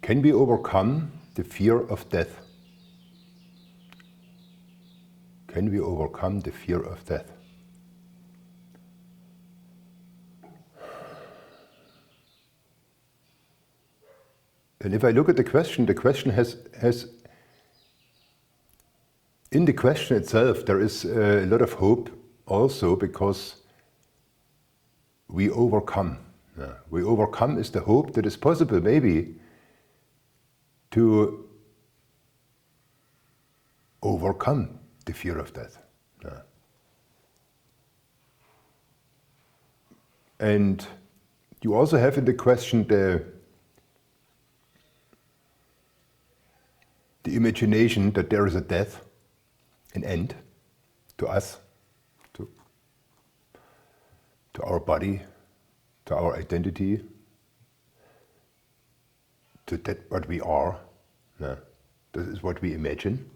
Can we overcome the fear of death? Can we overcome the fear of death? And if I look at the question has in the question itself, there is a lot of hope also, because we overcome. We overcome is the hope that is possible maybe to overcome the fear of death. And you also have in the question the imagination that there is a death, an end to us, to our body, to our identity, to that what we are. This is what we imagine.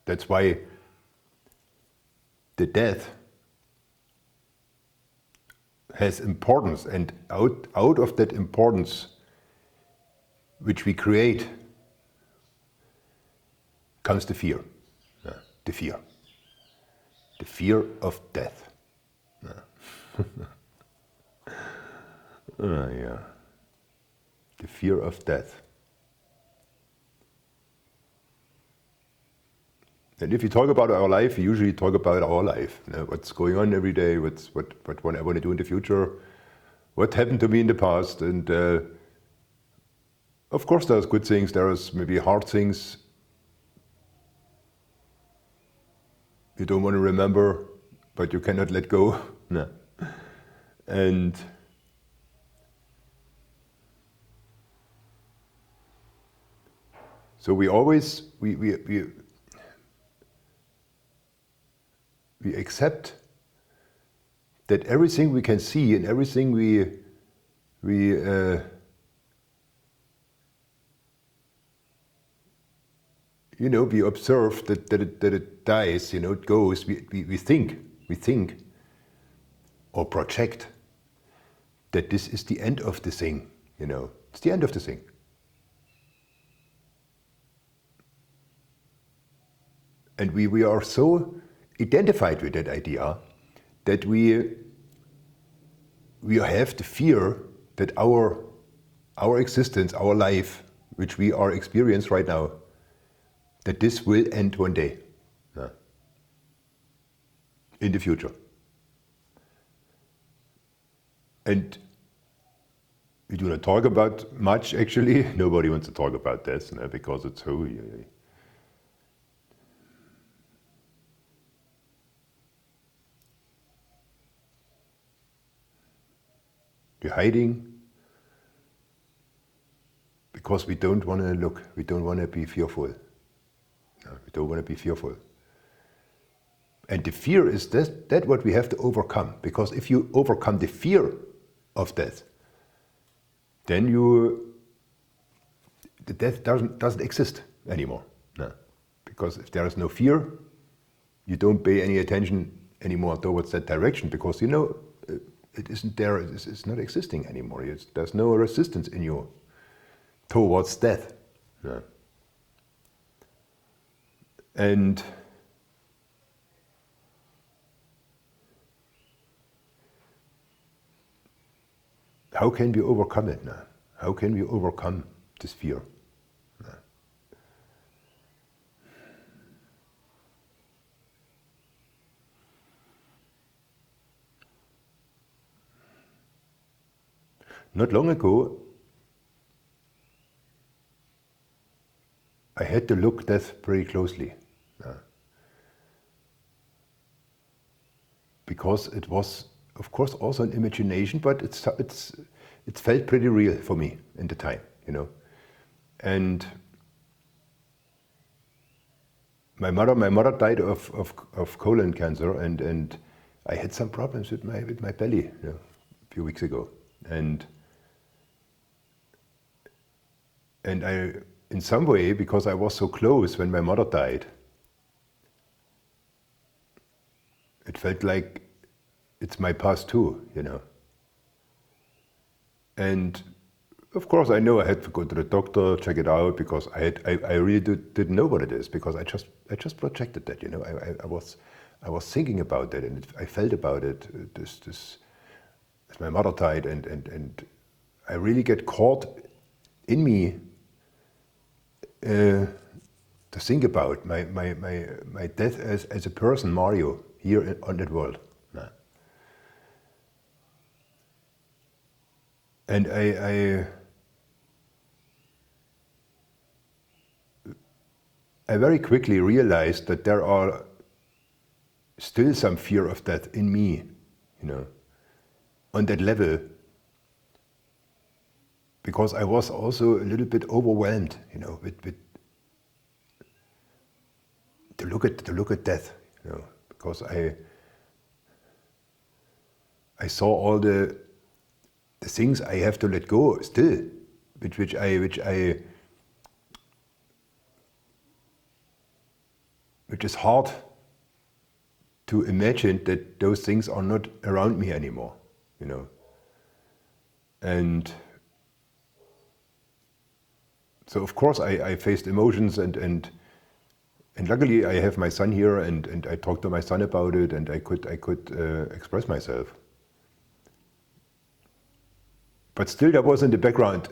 That's why the death has importance, and out of that importance which we create comes the fear. The fear of death. The fear of death. And if you talk about our life, we usually talk about our life. What's going on every day, what I want to do in the future, what happened to me in the past. And of course there's good things, there's maybe hard things you don't want to remember, but you cannot let go. And so we always we accept that everything we can see and everything we observe that it dies, it goes. We think or project that this is the end of the thing. It's the end of the thing. And we are so identified with that idea that we have the fear that our existence, our life, which we are experiencing right now, that this will end one day, in the future. And we do not talk about much, actually. Nobody wants to talk about this, because it's so... We're hiding because we don't want to look, we don't want to be fearful. We don't want to be fearful. And the fear is that what we have to overcome, because if you overcome the fear of death, then the death doesn't exist anymore. Because if there is no fear, you don't pay any attention anymore towards that direction, because it isn't there, it's not existing anymore. There's no resistance in you towards death. And how can we overcome it now? How can we overcome this fear? Not long ago, I had to look death very closely, because it was, of course, also an imagination, but it felt pretty real for me in the time, And my mother died of colon cancer, and I had some problems with my belly, a few weeks ago, and I, in some way, because I was so close when my mother died, it felt like it's my past too, And Of course, I know I had to go to the doctor, check it out, because I really didn't know what it is, because I just projected that, you know. I was thinking about that, and I felt about it. This as my mother died, and I really get caught in me to think about my death as a person, Mario, here on that world. Nah. And I very quickly realized that there are still some fear of death in me, you know, on that level, because I was also a little bit overwhelmed, you know, with to look at death, you know, because I saw all the things I have to let go still, which is hard to imagine that those things are not around me anymore, you know. And so of course I faced emotions, and luckily I have my son here, and I talked to my son about it, and I could express myself. But still there was in the background,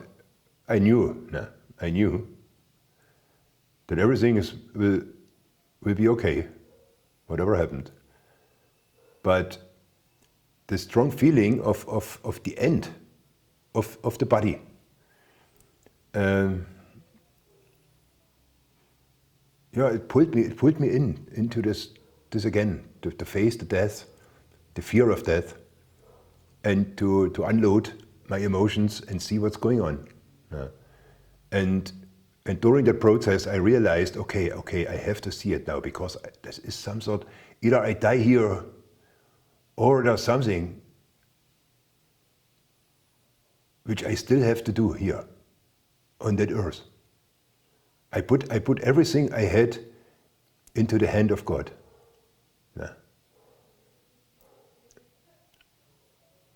I knew that everything will be okay, whatever happened. But the strong feeling of the end of the body, it pulled me into this again, to face the death, the fear of death, and to unload my emotions and see what's going on. And during that process, I realized, okay, I have to see it now, because this is some sort, either I die here, or there's something which I still have to do here, on that earth. I put everything I had into the hand of God. Yeah.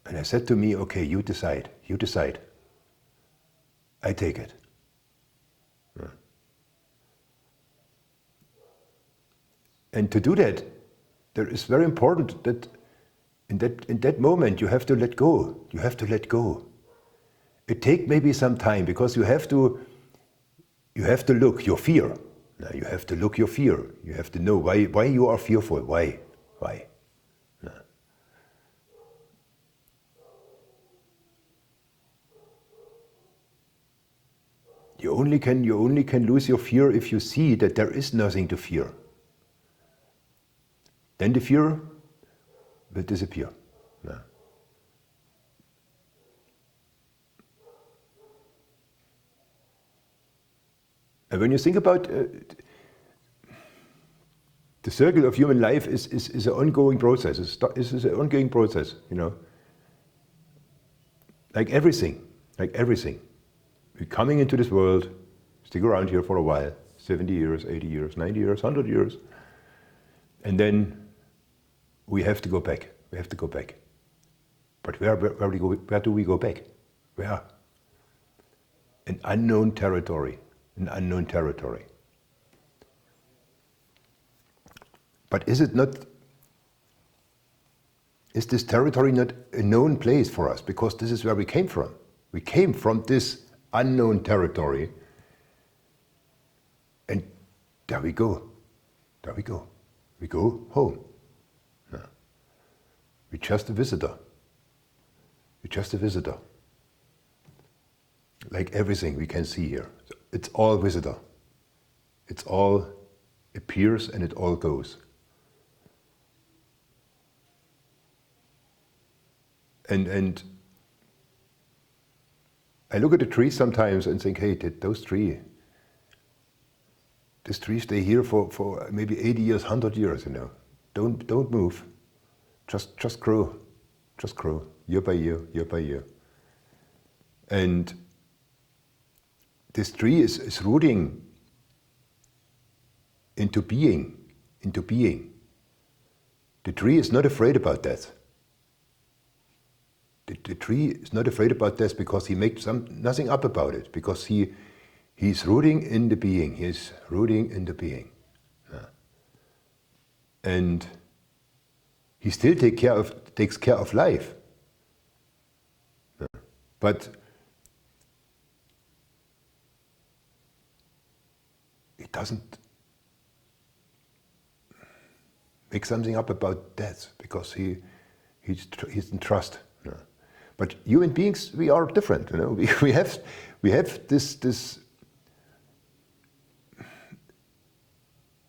And I said to me, okay, you decide. I take it. Yeah. And to do that, there is very important that in that moment you have to let go. You have to let go. It takes maybe some time, because you have to look your fear. Now you have to look your fear. You have to know why you are fearful. Why? No. You only can lose your fear if you see that there is nothing to fear. Then the fear will disappear. No. And when you think about the circle of human life is an ongoing process. It's an ongoing process, you know. Like everything. We're coming into this world, stick around here for a while, 70 years, 80 years, 90 years, 100 years. And then we have to go back. But where do we go back? Where? An unknown territory. But is this territory not a known place for us? Because this is where we came from. We came from this unknown territory, and there we go. We go home. No. We're just a visitor. Like everything we can see here. It's all visitor. It's all appears and it all goes. And I look at the trees sometimes and think, hey, this tree stay here for maybe 80 years, 100 years, you know. Don't move. Just grow. Year by year. And this tree is rooting into being. The tree is not afraid about death. The tree is not afraid about death because he makes nothing up about it, because he's rooting in the being. He's rooting in the being. Yeah. And he still takes care of life. Yeah. But he doesn't make something up about death because he's in trust. Yeah. But human beings, we are different. You know, we have this.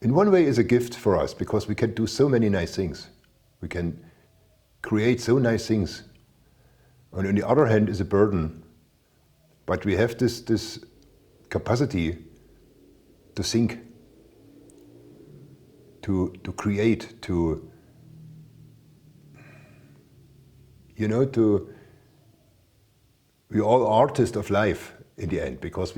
In one way, is a gift for us because we can do so many nice things. We can create so nice things. And on the other hand, is a burden. But we have this capacity to think, to create, to we're all artists of life in the end, because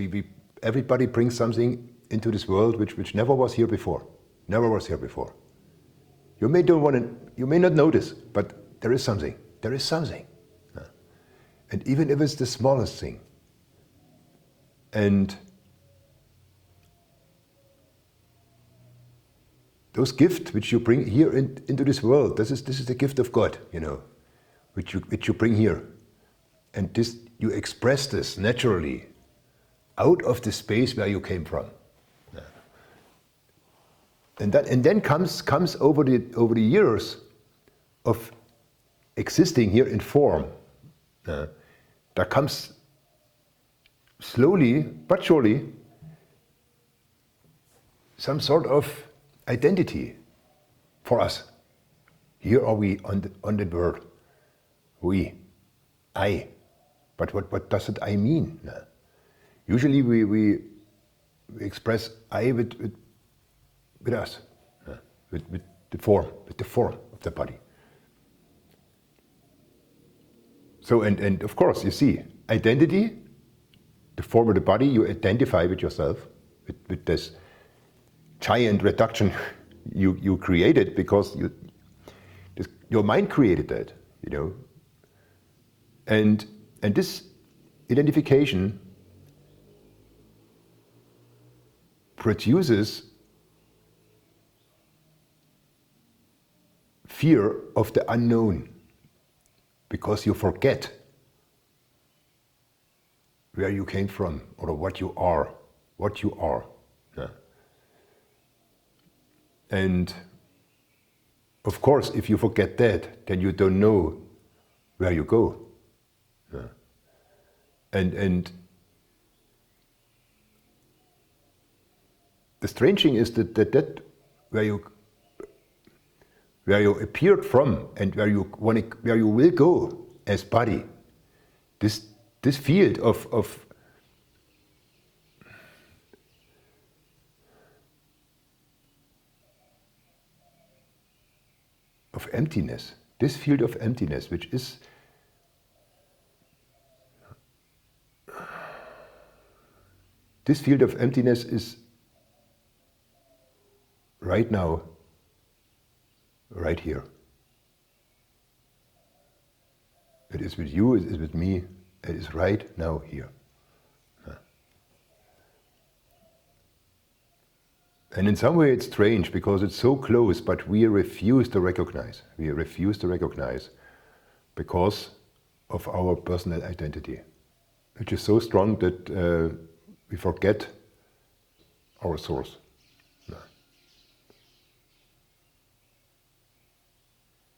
everybody brings something into this world which never was here before. Never was here before. You may not notice, but there is something. There is something. Yeah. And even if it's the smallest thing. And those gifts which you bring here into this world, this is the gift of God, which you bring here. And this, you express this naturally out of the space where you came from. Yeah. And then comes over the years of existing here in form. There comes slowly but surely some sort of identity for us. Here are we on the word. We, I. But what does it I mean? Usually we express I with us, with the form of the body. So and of course you see identity, the form of the body, you identify with yourself, with this giant reduction you created because your mind created that, And this identification produces fear of the unknown, because you forget where you came from or what you are. Yeah. And of course, if you forget that, then you don't know where you go. Yeah. And the strange thing is that where you appeared from and where you will go as body, this field of emptiness, this field of emptiness, which is this field of emptiness is right now, right here. It is with you, it is with me, it is right now here. And in some way it's strange because it's so close, but we refuse to recognize. We refuse to recognize because of our personal identity, which is so strong that we forget our source.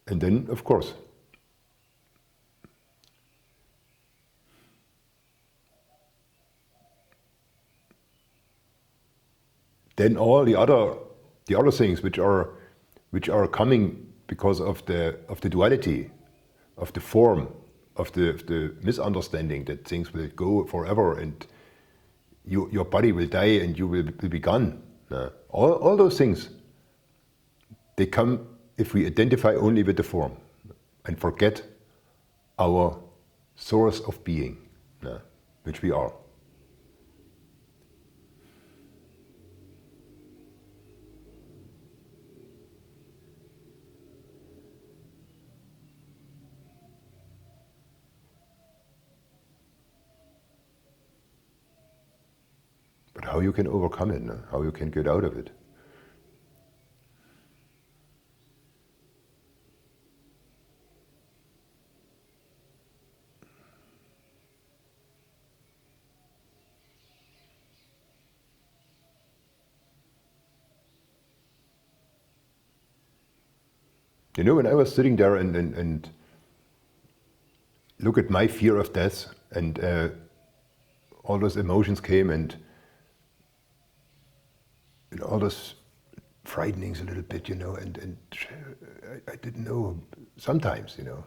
And then, of course, then all the other things which are coming because of the duality, of the form, of the misunderstanding that things will go forever and your body will die and you will be gone. All those things, they come if we identify only with the form and forget our source of being, which we are. how you can overcome it, no? How you can get out of it. You know, when I was sitting there and look at my fear of death, and all those emotions came, and all those frightenings a little bit, you know, and I didn't know. Sometimes, you know,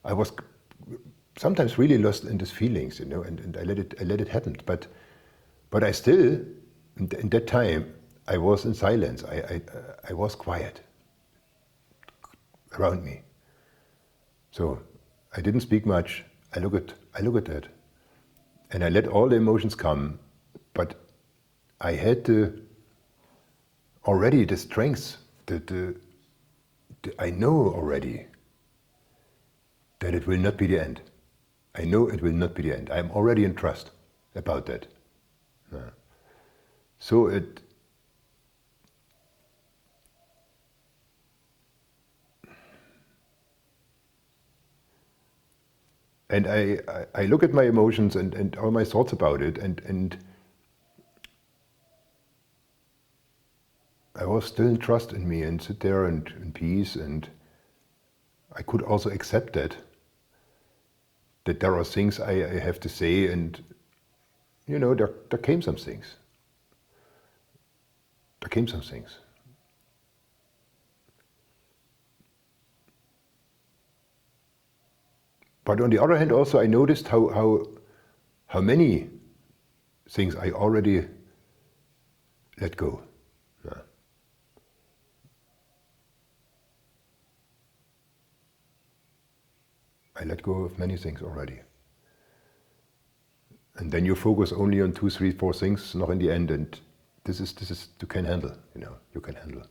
I was sometimes really lost in these feelings, you know, and I let it happen. But I still, in that time, I was in silence. I was quiet around me. So I didn't speak much. I look at that, and I let all the emotions come. But I had already the strength. I know already that it will not be the end. I know it will not be the end. I'm already in trust about that. Yeah. So it. And I look at my emotions and all my thoughts about it, and I was still in trust in me and sit there and in peace, and I could also accept that there are things I have to say, and you know, there came some things. There came some things. But on the other hand, also I noticed how many things I already let go. Yeah. I let go of many things already. And then you focus only on 2, 3, 4 things, not in the end, and this is you can handle, you know, you can handle.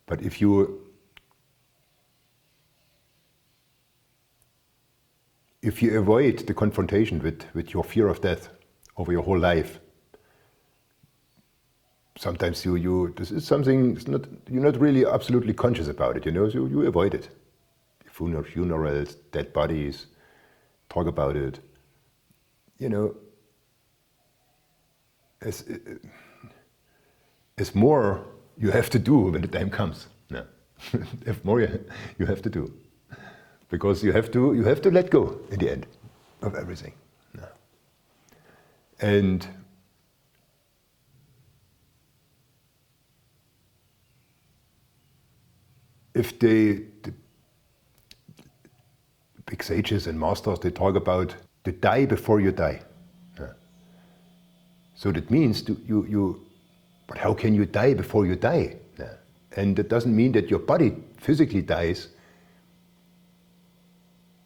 But if you avoid the confrontation with your fear of death over your whole life, sometimes this is something, you're not really absolutely conscious about it, you know, so you avoid it. Funerals, dead bodies, talk about it. You know, as more you have to do when the time comes. No. If more you have to do. Because you have to let go in the end of everything. No. And if the big sages and masters, they talk about to die before you die. Yeah. So that means but how can you die before you die? Yeah. And that doesn't mean that your body physically dies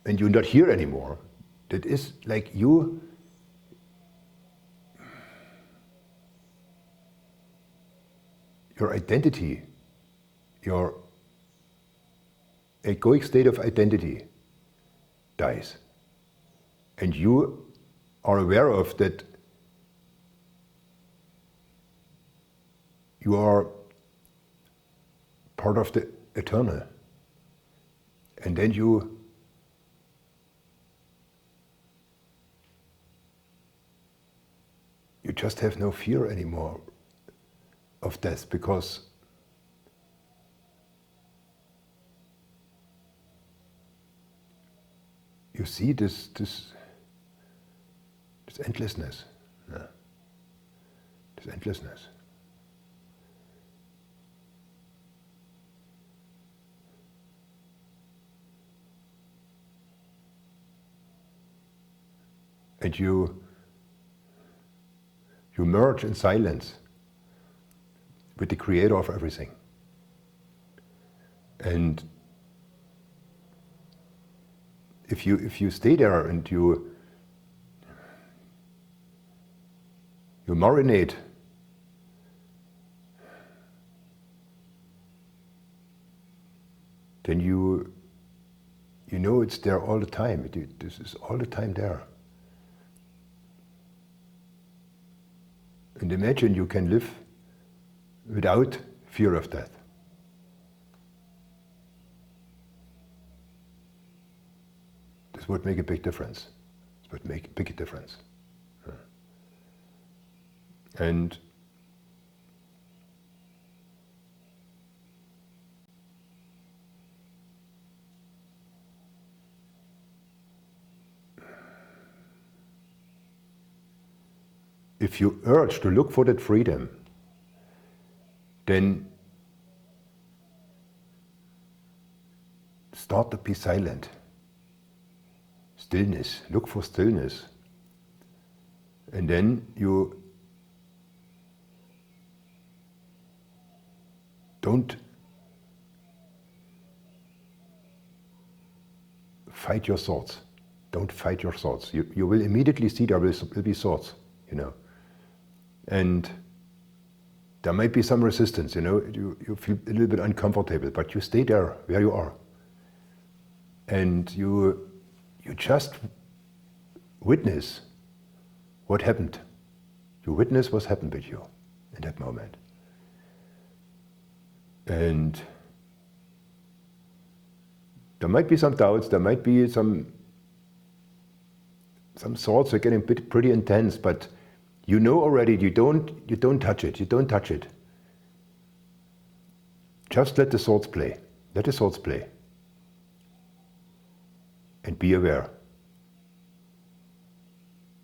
and you're not here anymore. That is like your identity, your egoic state of identity dies. And you are aware of that you are part of the eternal. And then you just have no fear anymore of death, because you see this endlessness. Yeah. This endlessness. And you merge in silence with the creator of everything. And if you stay there and you marinate then you know it's there all the time. This is all the time there. And imagine you can live without fear of death. This would make a big difference. This would make a big difference. And if you urge to look for that freedom, then start to be silent. Stillness, look for stillness. And then you don't fight your thoughts. Don't fight your thoughts. You will immediately see there will be thoughts, you know. And there might be some resistance, you know, you feel a little bit uncomfortable, but you stay there where you are. And you just witness what happened. You witness what happened with you in that moment. And there might be some doubts, there might be some thoughts are getting pretty intense, but you know already you don't touch it, you don't touch it. Just let the thoughts play. Let the thoughts play. And be aware.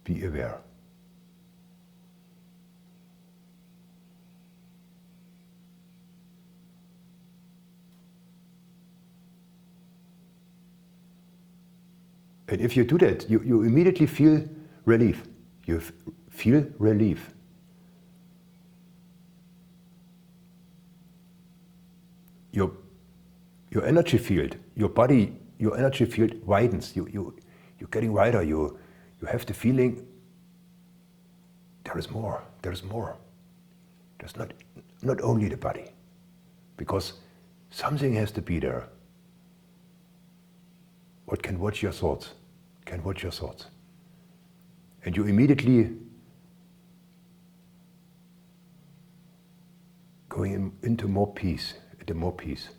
Be aware. And if you do that, you immediately feel relief. You feel relief. Your energy field, your body, your energy field widens. You're getting wider. You have the feeling there is more. There is more. There's not only the body, because something has to be there. What can watch your thoughts? Can watch your thoughts. And you immediately going into more peace, into more peace.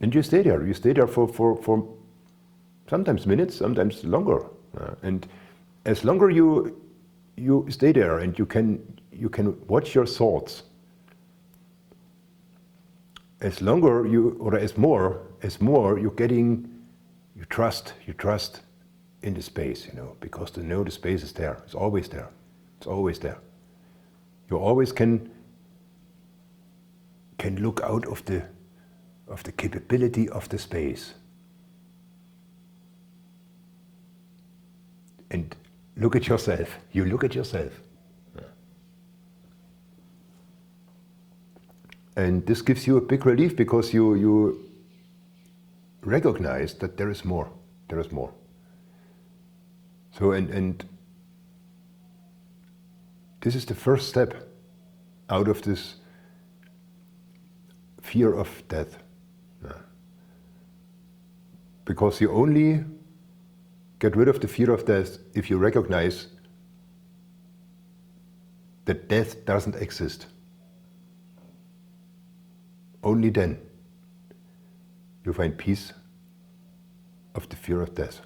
And you stay there for sometimes minutes, sometimes longer. And as longer you stay there and you can watch your thoughts, as longer as more you're getting, you trust in the space, you know, because to know the space is there, it's always there. It's always there. You always can look out of the capability of the space and look at yourself. You look at yourself. And this gives you a big relief because you recognize that there is more. There is more. So and this is the first step out of this fear of death. Because you only get rid of the fear of death if you recognize that death doesn't exist. Only then you find peace of the fear of death.